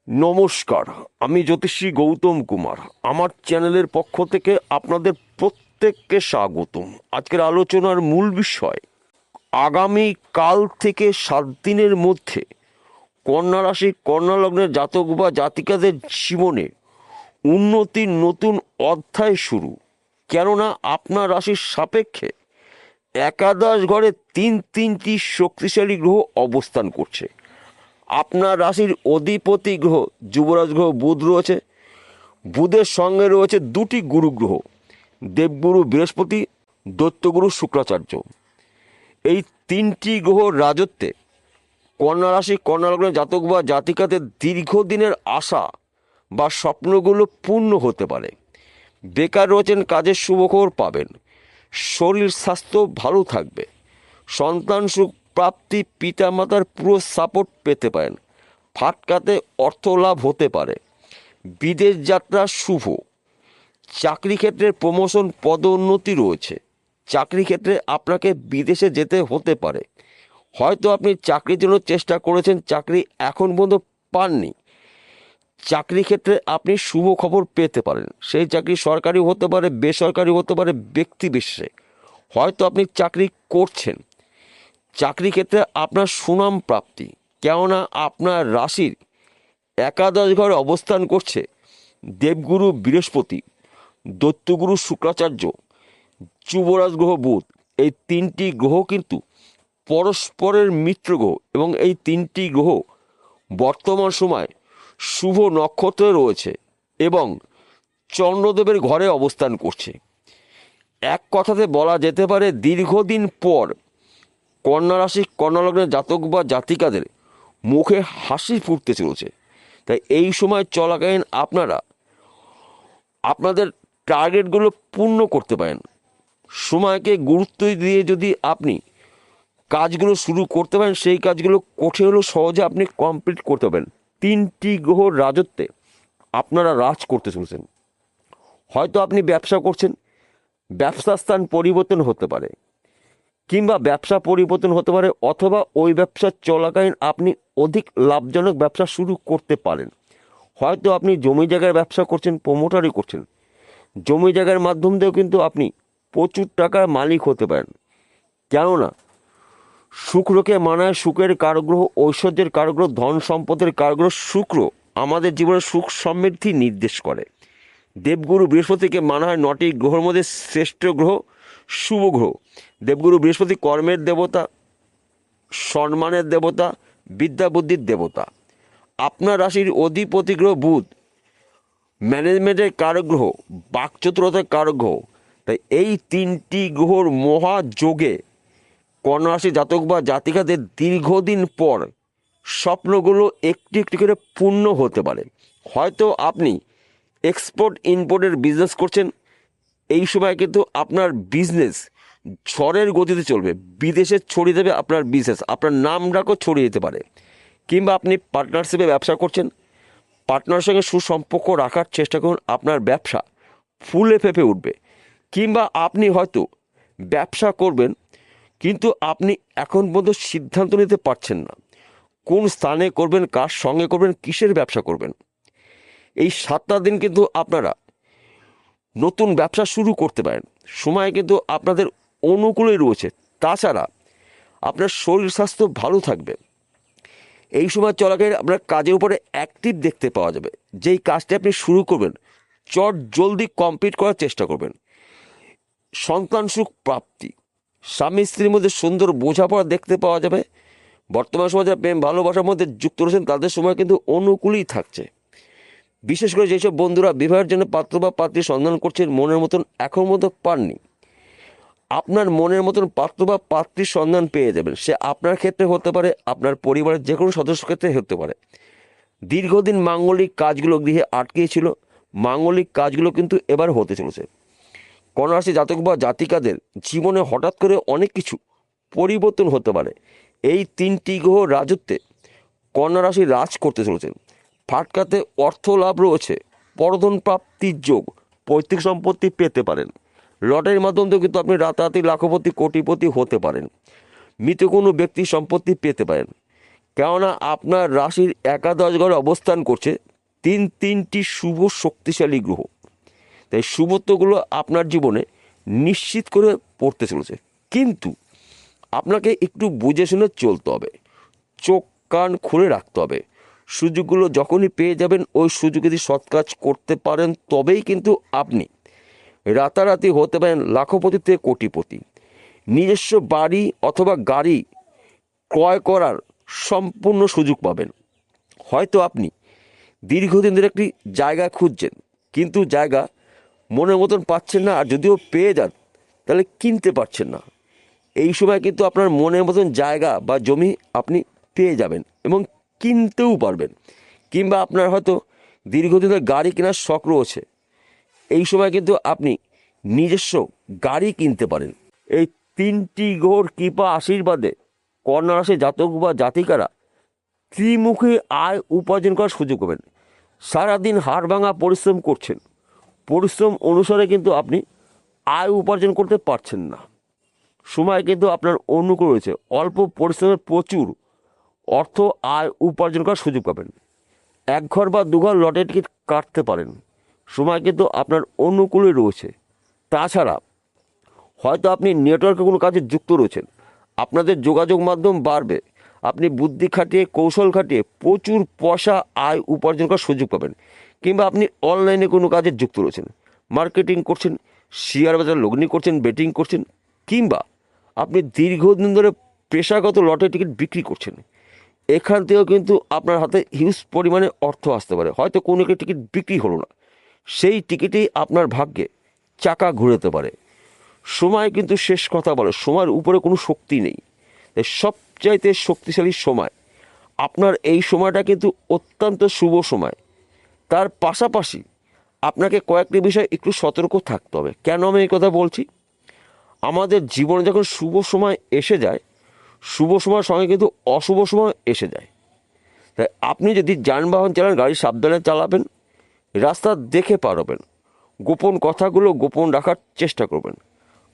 নমস্কার, আমি জ্যোতিষী গৌতম কুমার। আমার চ্যানেলের পক্ষ থেকে আপনাদের প্রত্যেককে স্বাগতম। আজকের আলোচনার মূল বিষয়, আগামী কাল থেকে 7 দিনের মধ্যে কন্যা রাশি কন্যা লগ্নের জাতক বা জাতিকাদের জীবনে উন্নতির নতুন অধ্যায় শুরু। কেননা আপনার রাশির সাপেক্ষে একাদশ ঘরে তিনটি শক্তিশালী গ্রহ অবস্থান করছে। আপনার রাশির অধিপতি গ্রহ যুবরাজ গ্রহ বুধ রয়েছে। বুধের সঙ্গে রয়েছে 2টি গুরু গ্রহ, দেবগুরু বৃহস্পতি, দৈত্যগুরু শুক্রাচার্য। এই 3টি গ্রহর রাজত্বে কন্যা রাশি কন্যা লগ্নের জাতক বা জাতিকাদের দীর্ঘদিনের আশা বা স্বপ্নগুলো পূর্ণ হতে পারে। বেকার রয়েছেন, কাজের শুভখবর পাবেন। শরীর স্বাস্থ্য ভালো থাকবে। সন্তান সুখ প্রাপ্তি, পিতামাতার পুরো সাপোর্ট পেতে পারেন। ফাটকাতে অর্থ লাভ হতে পারে। বিদেশ যাত্রা শুভ। চাকরি ক্ষেত্রে প্রমোশন, পদোন্নতি রয়েছে। চাকরি ক্ষেত্রে আপনাকে বিদেশে যেতে হতে পারে। হয়তো আপনি চাকরির জন্য চেষ্টা করেছেন, চাকরি এখন পর্যন্ত পাননি। চাকরি ক্ষেত্রে আপনি শুভ খবর পেতে পারেন। সেই চাকরি সরকারি হতে পারে, বেসরকারি হতে পারে, ব্যক্তি বিশেষে। হয়তো আপনি চাকরি করছেন। চাকরি ক্ষেত্রে আপনার সুনাম প্রাপ্তি, কেননা আপনার রাশির একাদশ ঘরে অবস্থান করছে দেবগুরু বৃহস্পতি, দৈত্যগুরু শুক্রাচার্য, যুবরাজ গ্রহ বুধ। এই 3টি গ্রহ কিন্তু পরস্পরের মিত্র গ্রহ এবং এই 3টি গ্রহ বর্তমান সময় শুভ নক্ষত্রে রয়েছে এবং চন্দ্রদেবের ঘরে অবস্থান করছে। এক কথাতে বলা যেতে পারে দীর্ঘদিন পর কন্যা রাশি কন্যা লগ্নের জাতক বা জাতিকাদের মুখে হাসি ফুটতে চলেছে। তাই এই সময় চলাকালীন আপনারা আপনাদের টার্গেটগুলো পূর্ণ করতে পারেন। সময়কে গুরুত্ব দিয়ে যদি আপনি কাজগুলো শুরু করতে পারেন, সেই কাজগুলো কঠিন হলেও সহজে আপনি কমপ্লিট করতে পারেন। 3টি গ্রহর রাজত্বে আপনারা রাজ করতে চলেছেন। হয়তো আপনি ব্যবসা করছেন, ব্যবসার স্থান পরিবর্তন হতে পারে, কিংবা ব্যবসা পরিবর্তন হতে পারে, অথবা ওই ব্যবসা চলাকালীন আপনি অধিক লাভজনক ব্যবসা শুরু করতে পারেন। হয়তো আপনি জমি জায়গার ব্যবসা করছেন, প্রমোটারি করছেন। জমি জায়গার মাধ্যম দিয়েও কিন্তু আপনি প্রচুর টাকার মালিক হতে পারেন। কেননা শুক্রকে মানায় সুখের কারগ্রহ, ঐশ্বর্যের কারগ্রহ, ধন সম্পদের কারগ্রহ। শুক্র আমাদের জীবনে সুখ সমৃদ্ধি নির্দেশ করে। দেবগুরু বৃহস্পতিকে মানা হয় 9টি গ্রহের মধ্যে শ্রেষ্ঠ গ্রহ, শুভ গ্রহ। দেবগুরু বৃহস্পতি কর্মের দেবতা, সম্মানের দেবতা, বিদ্যা বুদ্ধির দেবতা। আপনার রাশির অধিপতি গ্রহ বুধ ম্যানেজমেন্টের কারগ্রহ, বাকচতুরতার কারগ্রহ। তাই এই 3টি গ্রহর মহাযোগে কন্যা রাশি জাতক বা জাতিকাদের দীর্ঘদিন পর স্বপ্নগুলো একটি একটি করে পূর্ণ হতে পারে। হয়তো আপনি এক্সপোর্ট ইম্পোর্টের বিজনেস করছেন। এই সময় কিন্তু আপনার বিজনেস ঝড়ের গতিতে চলবে, বিদেশে ছড়িয়ে দেবে আপনার বিজনেস, আপনার নাম ডাকও ছড়িয়ে যেতে পারে। কিংবা আপনি পার্টনারশিপে ব্যবসা করছেন, পার্টনারের সঙ্গে সুসম্পর্ক রাখার চেষ্টা করুন, আপনার ব্যবসা ফুলে ফেঁপে উঠবে। কিংবা আপনি হয়তো ব্যবসা করবেন, কিন্তু আপনি এখন পর্যন্ত সিদ্ধান্ত নিতে পারছেন না কোন স্থানে করবেন, কার সঙ্গে করবেন, কিসের ব্যবসা করবেন। এই 7টা দিন কিন্তু আপনারা নতুন ব্যবসা শুরু করতে পারেন। সময় কিন্তু আপনাদের অনুকূলেই রয়েছে। তাছাড়া আপনার শরীর স্বাস্থ্য ভালো থাকবে। এই সময় চলাকালীন আপনার কাজের উপরে অ্যাক্টিভ দেখতে পাওয়া যাবে। যেই কাজটি আপনি শুরু করবেন চট জলদি কমপ্লিট করার চেষ্টা করবেন। সন্তান সুখ প্রাপ্তি, স্বামী স্ত্রীর মধ্যে সুন্দর বোঝাপড়া দেখতে পাওয়া যাবে। বর্তমান সময় যারা প্রেম ভালোবাসার মধ্যে যুক্ত রয়েছেন তাদের সময় কিন্তু অনুকূলেই থাকছে। বিশেষ করে যেসব বন্ধুরা বিবাহের জন্য পাত্র বা পাত্রী সন্ধান করছেন, মনের মতন এখন মতো পাননি, আপনার মনের মতন পাত্র বা পাত্রীর সন্ধান পেয়ে যাবেন। সে আপনার ক্ষেত্রে হতে পারে, আপনার পরিবারের যে কোনো সদস্য ক্ষেত্রে হতে পারে। দীর্ঘদিন মাঙ্গলিক কাজগুলো গৃহে আটকেছিল, মাঙ্গলিক কাজগুলো কিন্তু এবার হতে চলেছে। কন্যা রাশি জাতক বা জাতিকাদের জীবনে হঠাৎ করে অনেক কিছু পরিবর্তন হতে পারে। এই 3টি গ্রহ রাজত্বে কন্যা রাশি রাজ করতে চলেছেন। ফাটকাতে অর্থ লাভ রয়েছে, পরধন প্রাপ্তির যোগ, পৈতৃক সম্পত্তি পেতে পারেন। লটারির মাধ্যমে কিন্তু আপনি রাতারাতি লাখপতি কোটিপতি হতে পারেন। মৃত কোনো ব্যক্তির সম্পত্তি পেতে পারেন। কেননা আপনার রাশির একাদশ ঘরে অবস্থান করছে তিনটি শুভ শক্তিশালী গ্রহ। তাই শুভত্বগুলো আপনার জীবনে নিশ্চিত করে পড়তে চলেছে, কিন্তু আপনাকে একটু বুঝে শুনে চলতে হবে, চোখ কান খুলে রাখতে হবে। সুযোগগুলো যখনই পেয়ে যাবেন ওই সুযোগে যদি সৎ কাজ করতে পারেন তবেই কিন্তু আপনি রাতারাতি হতে পারেন লাখপতি থেকে কোটিপতি। নিজস্ব বাড়ি অথবা গাড়ি ক্রয় করার সম্পূর্ণ সুযোগ পাবেন। হয়তো আপনি দীর্ঘদিন ধরে একটি জায়গা খুঁজছেন, কিন্তু জায়গা মনের মতন পাচ্ছেন না, আর যদিও পেয়ে যান তাহলে কিনতে পারছেন না। এই সময় কিন্তু আপনার মনের মতন জায়গা বা জমি আপনি পেয়ে যাবেন এবং কিনতেও পারবেন। কিংবা আপনার হয়তো দীর্ঘদিন ধরে গাড়ি কেনার শখ রয়েছে, এই সময় কিন্তু আপনি নিজস্ব গাড়ি কিনতে পারেন। এই তিনটি গ্রহর কৃপা আশীর্বাদে কন্যা রাশির জাতক বা জাতিকারা ত্রিমুখী আয় উপার্জন করার সুযোগ পাবেন। সারাদিন হাড় ভাঙা পরিশ্রম করছেন, পরিশ্রম অনুসারে কিন্তু আপনি আয় উপার্জন করতে পারছেন না। সময় কিন্তু আপনার অনুকূল রয়েছে, অল্প পরিশ্রমে প্রচুর অর্থ আয় উপার্জন করার সুযোগ পাবেন। এক ঘর বা দুঘর লটারি টিকিট কাটতে পারেন, সময় কিন্তু আপনার অনুকূলে রয়েছে। তাছাড়া হয়তো আপনি নেটওয়ার্কে কোনো কাজে যুক্ত রয়েছেন, আপনাদের যোগাযোগ মাধ্যম বাড়বে, আপনি বুদ্ধি খাটিয়ে কৌশল খাটিয়ে প্রচুর পয়সা আয় উপার্জন করার সুযোগ পাবেন। কিংবা আপনি অনলাইনে কোনো কাজে যুক্ত রয়েছেন, মার্কেটিং করছেন, শেয়ার বাজার লগ্নি করছেন, বেটিং করছেন, কিংবা আপনি দীর্ঘদিন ধরে পেশাগত লটারি টিকিট বিক্রি করছেন, এখান থেকেও কিন্তু আপনার হাতে হিউজ পরিমাণে অর্থ আসতে পারে। হয়তো কোনো একটা টিকিট বিক্রি হলো না, সেই টিকিটেই আপনার ভাগ্যে চাকা ঘুরেতে পারে। সময় কিন্তু শেষ কথা বলে, সময়ের উপরে কোনো শক্তি নেই। তাই সবচাইতে শক্তিশালী সময় আপনার এই সময়টা কিন্তু অত্যন্ত শুভ সময়। তার পাশাপাশি আপনাকে কয়েকটি বিষয় একটু সতর্ক থাকতে হবে। কেন আমি এই কথা বলছি? আমাদের জীবনে যখন শুভ সময় এসে যায়, শুভ সময়ের সঙ্গে কিন্তু অশুভ সময় এসে যায়। তাই আপনি যদি যানবাহন চালান, গাড়ি সাবধানে চালাবেন, রাস্তা দেখে পার হবেন, গোপন কথাগুলো গোপন রাখার চেষ্টা করবেন।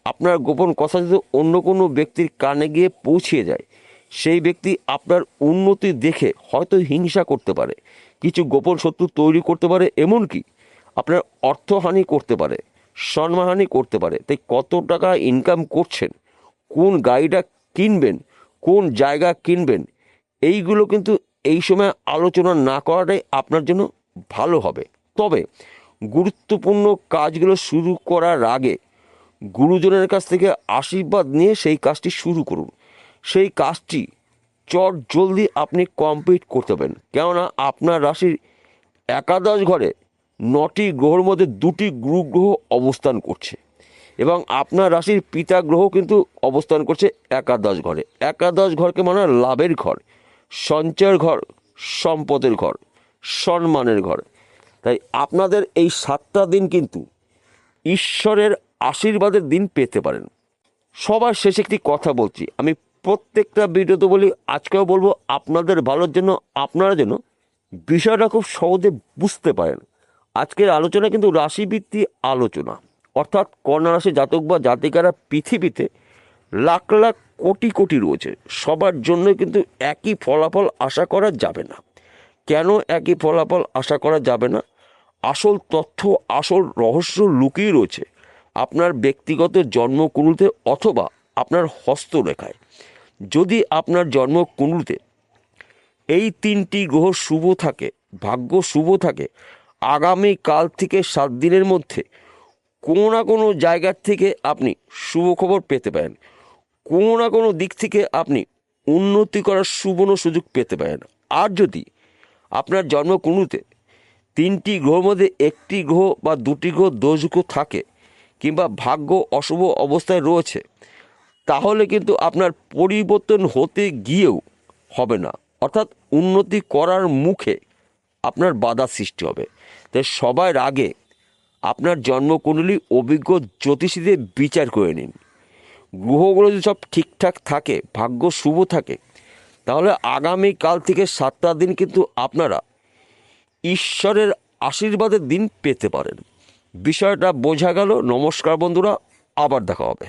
আপনার গোপন কথা যদি অন্য কোনো ব্যক্তির কানে গিয়ে পৌঁছিয়ে যায়, সেই ব্যক্তি আপনার উন্নতি দেখে হয়তো হিংসা করতে পারে, কিছু গোপন শত্রু তৈরি করতে পারে, এমনকি আপনার অর্থহানি করতে পারে, সম্মানহানি করতে পারে। তাই কত টাকা ইনকাম করছেন, কোন গাড়িটা কিনবেন, কোন জায়গা কিনবেন, এইগুলো কিন্তু এই সময় আলোচনা না করাটাই আপনার জন্য ভালো হবে। তবে গুরুত্বপূর্ণ কাজগুলো শুরু করার আগে গুরুজনের কাছ থেকে আশীর্বাদ নিয়ে সেই কাজটি শুরু করুন। সেই কাজটি চট জলদি আপনি কমপ্লিট করতে পারেন, কেননা আপনার রাশির একাদশ ঘরে 9টি গ্রহের মধ্যে 2টি গুরু গ্রহ অবস্থান করছে এবং আপনার রাশির পিতা গ্রহ কিন্তু অবস্থান করছে একাদশ ঘরে। একাদশ ঘরকে মানে লাভের ঘর, সঞ্চয়ের ঘর, সম্পদের ঘর, সম্মানের ঘর। তাই আপনাদের এই 7টা দিন কিন্তু ঈশ্বরের আশীর্বাদের দিন পেতে পারেন। সবার শেষে একটি কথা বলছি, আমি প্রত্যেকটা ভিডিওতে বলি, আজকেও বলবো, আপনাদের ভালোর জন্য, আপনারা যেন বিষয়টা খুব সহজে বুঝতে পারেন। আজকের আলোচনা কিন্তু রাশিভিত্তিক আলোচনা, অর্থাৎ কন্যা রাশি জাতক বা জাতিকারা পৃথিবীতে লাখ লাখ কোটি কোটি রয়েছে, সবার জন্য কিন্তু একই ফলাফল আশা করা যাবে না। কেন একই ফলাফল আশা করা যাবে না? আসল তথ্য, আসল রহস্য লুকিয়ে রয়েছে আপনার ব্যক্তিগত জন্মকুণ্ডলিতে অথবা আপনার হস্তরেখায়। যদি আপনার জন্মকুণ্ডলিতে এই 3টি গ্রহ শুভ থাকে, ভাগ্য শুভ থাকে, আগামী কাল থেকে 7 দিনের মধ্যে কোনো না কোনো জায়গার থেকে আপনি শুভ খবর পেতে পারেন, কোনো না কোনো দিক থেকে আপনি উন্নতি করার সুবর্ণ সুযোগ পেতে পারেন। আর যদি আপনার জন্মকুণ্ডলিতে 3টি গ্রহের মধ্যে একটি গ্রহ বা 2টি গ্রহ দোষযুক্ত থাকে কিংবা ভাগ্য অশুভ অবস্থায় রয়েছে, তাহলে কিন্তু আপনার পরিবর্তন হতে গিয়েও হবে না, অর্থাৎ উন্নতি করার মুখে আপনার বাধা সৃষ্টি হবে। তাই সবার আগে আপনার জন্মকুণ্ডলী অভিজ্ঞ জ্যোতিষীদের বিচার করে নিন। গ্রহগুলো যদি সব ঠিকঠাক থাকে, ভাগ্য শুভ থাকে, তাহলে আগামী কাল থেকে 7টা দিন কিন্তু আপনারা ঈশ্বরের আশীর্বাদের দিন পেতে পারেন। বিষয়টা বোঝা গেল? নমস্কার বন্ধুরা, আবার দেখা হবে।